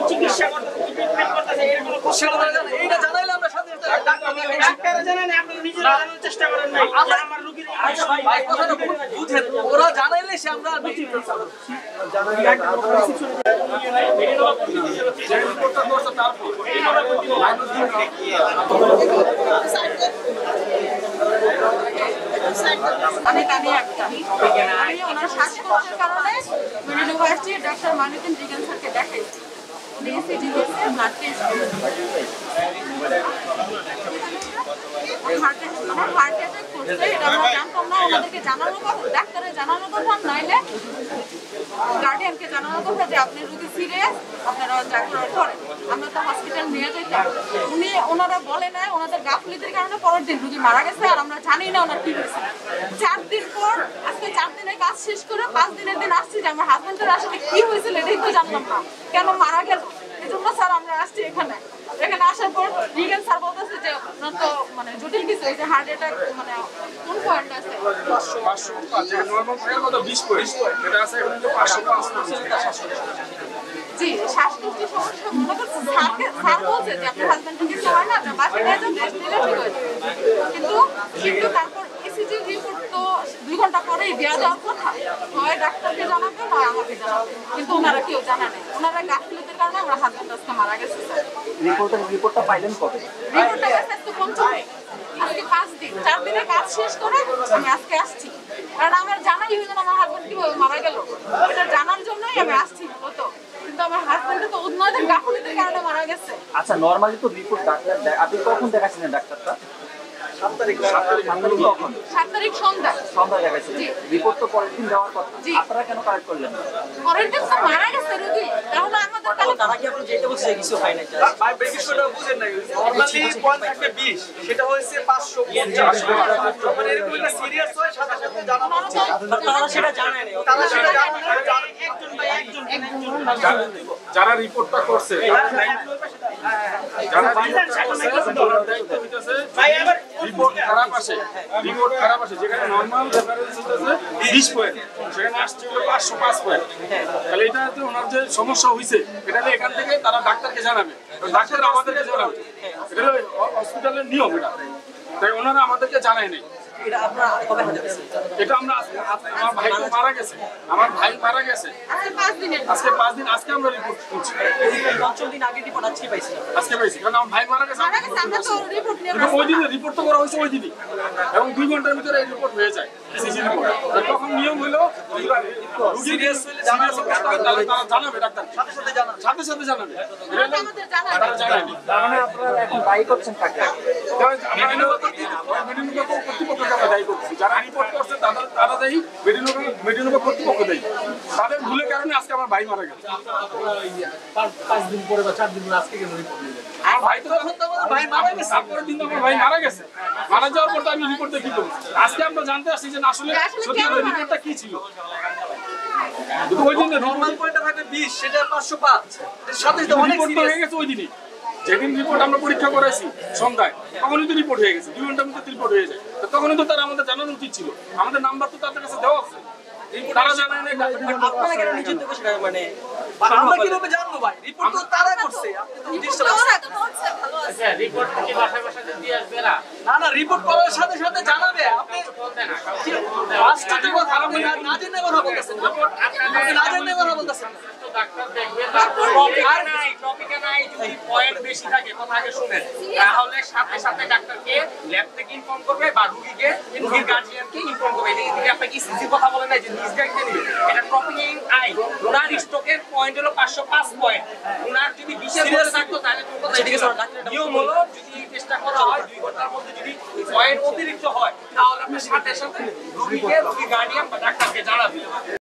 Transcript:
চিকিৎসা করতে ট্রিটমেন্ট করতেছে এর কোনো কোশ্চেন জানেন এইটা জানাইলে আমরা সাথে সাথে ডাক্তার জানেন আপনি নিজেরা জানার চেষ্টা করেন না আমার রোগীর ভাই কথাটা বুঝেন ওরা জানাইলে সে আমরা বুঝি জানাইলে রিপোর্টটা করতে তারপর আমি কানে একটা আমি ওনার শ্বাসকষ্টের কারণে মেডিকেল আসছি ডক্টর মানিদিন জিগান স্যারকে দেখাইছি উনি ইসিজি দিয়েছে ব্লাড টেস্ট আমার হার্ট অ্যাটাক করছে এটা আমরা জানতাম না আমাদেরকে জানানোর কথা ডাক্তারের জানানোর কথা নাইলে গার্ডিয়ানকে জানানোর কথা যে আপনি রোগী সিরিয়াস আপনারা যা করার করেন আমরা তো হসপিটাল নিয়ে যাইতাম ওনারা বলে নাই ওনাদের গাফলিতের কারণে পরের দিন রোগী মারা গেছে আর আমরা জানি না ওনার কি হয়েছে 4 দিন পর আজকে 4 দিনের কাজ শেষ করে 5 দিনের দিন আসছি যে আমার হাজবেন্ডের আসলে কি হয়েছিল এটাই তো জানলাম না কেন মারা গেল এই জন্য স্যার আমরা আসছি এখানে আসার পর রিগেন স্যার বলতেছে যে আপনার তো মানে জটিল কিছু এই যে হার্ট অ্যাটাক মানে কোন পয়েন্ট আছে 500 যে নরমাল থাকে কত 20 পয়েন্ট এটা আছে এখন তো 500 জি শ্বাসকষ্টের সমস্যা মনে করছে স্যার বলছে যে আপনার হাজবেন্ড কিছু হয় না আপনার বাসায় নিয়ে যান টেস্ট দিলে ঠিক হয়ে যাবে কিন্তু তারপর ইসিজি রিপোর্ট তো 2 ঘন্টা পরেই দেওয়া যাওয়ার কথা হয় ডাক্তারকে জানাবে নয় আমাকে জানাবে কিন্তু ওনারা কেউ জানে না ওনারা গাফিলতির কারণে আমার হাজবেন্ড আজকে মারা গেছে স্যার রিপোর্টটা পাইলেন কবে রিপোর্টটা গেছে আজকে 5 দিন 4 দিনের কাজ শেষ করে আমি আজকে আসছি কারণ আমার জানাই হইল না আমার হাজবেন্ড কিভাবে মারা গেল এটা জানার জন্যই আমি আসছি মূলত কিন্তু আমার হাজবেন্ড তো ওনাদের গাফিলতির কারণে মারা গেছে আচ্ছা নরমালি তো রিপোর্ট ডাক্তার আপনি কখন দেখাচ্ছিলেন ডাক্তারটা 7 তারিখ সন্ধ্যা দেখাচ্ছিলেন রিপোর্ট তো পরের দিন দেওয়ার কথা আপনারা কেন কালেক্ট করলেন পরের দিন তো মারা গেছে রোগী তাহলে আমাদের তারা কি আপনি যেটা বলছে কিছু হয় না ভাই বেশিটা বুঝেন না নরমালি পয়েন্ট থাকে 20 সেটা হয়েছে 550 মানে এরকম একটা সিরিয়াস হয় সাথে সাথে জানানো হচ্ছে তারা সেটা জানে না তারা সেটা জানে না একজন ভাই একজন যারা রিপোর্টটা করছে যারা রিপোর্ট খারাপ আসে যেখানে নরমাল রেফারেন্স হচ্ছে 20 পয়েন্ট সেখানে আসছে 505 পয়েন্ট তাহলে এটাতে ওনার যে সমস্যা হয়েছে এটাতে এখান থেকে তারা ডাক্তারকে জানাবে ডাক্তার আমাদেরকে জানাবে এটা হসপিটালের নিয়ম এটা তাই ওনারা আমাদেরকে জানায় নাই এটা আপনারা কবে হাজার এটা আমরা আমার ভাই মারা গেছে আজকে 5 দিন আজকে আমরা রিপোর্ট করছি পঞ্চম দিন আগে রিপোর্ট আজকে পাইছি কারণ আমার ভাই মারা গেছে আমরা তো রিপোর্ট নিয়ে ওই দিনে রিপোর্ট তো করা হয়েছে ওই দিনই এবং 2 ঘন্টার ভিতরে এই রিপোর্ট হয়ে যায় সিসি রিপোর্ট তখন নিয়ম হলো সিরিয়াস জানাবে ডাক্তার সাথে সাথে জানাবে তারা জানাবে তার মানে আপনারা এখন দায়ী করছেন কাকে কর্তৃপক্ষকে আমরা দায়ী করছি যারা রিপোর্ট করছে তারা দেয় মেডিনোভা কর্তৃপক্ষ দেয় তাদের ভুলের কারণে আজকে আমার ভাই মারা গেছে 5 দিন পরে বা 4 দিন পরে আজকে কেন রিপোর্ট নিলেন আমার ভাই তো তখন তো আমার ভাই মারা গেছে তারপরের দিন তো আমার ভাই মারা গেছে মারা যাওয়ার পর তো আমি রিপোর্ট দেখি করব আজকে আমরা জানতে আসছি যে আসলে সত্যি রিপোর্টটা কি ছিল ওই দিন নরমাল পয়েন্টটা থাকে 20 সেটা 505 এর সাথে তো অনেক সিরিয়াস হয়ে গেছে ওই দিনই যেদিন রিপোর্ট আমরা পরীক্ষা করাইছি সন্ধ্যায় তখনই তো রিপোর্ট হয়ে গেছে 2 ঘন্টার মধ্যে রিপোর্ট হয়ে যায় তখনই তো তারা আমাদের জানানো উচিত ছিল আমাদের নাম্বার তো তাদের কাছে দেওয়া আছে তারা জানায় না আপনারা কেন নিজের থেকে সেটা মানে আমরা কিভাবে জানবো ভাই রিপোর্ট তো তারা করছে আপনি তো ডিস্টার্ব আচ্ছা রিপোর্ট কি বাসা দিয়ে আসবে না রিপোর্ট করার সাথে সাথে জানাবে আপনি ফার্স্টে কথা আপনি না জেনে কথা বলতেছেন আপনি না জেনে কথা বলতেছেন ডাক্তার দেখবে টপিকে নাই যদি পয়েন্ট বেশি থাকে কথা আগে শুনেন তাহলে সাথে সাথে ডাক্তারকে ল্যাব থেকে ইনফর্ম করবে বা রোগীকে রোগীর গার্ডিয়ানকে ইনফর্ম করবে এটা আপনি কি সিজি কথা বলেন না যে নিজ গাইডে নেবে এটা টপিকিং আই ওনার স্টকের পয়েন্ট হলো 505 পয়েন্ট ওনার যদি বিশেষ করে থাকতো তাহলে কোন কথা এদিকে স্যার ডাক্তার নিয়ম হলো যদি চেষ্টা করা হয় 2 ঘন্টার মধ্যে যদি পয়েন্ট অতিরিক্ত হয় তাহলে আপনি সাথে সাথে রোগীকে রোগীর গার্ডিয়ান বা ডাক্তারকে জানাবেন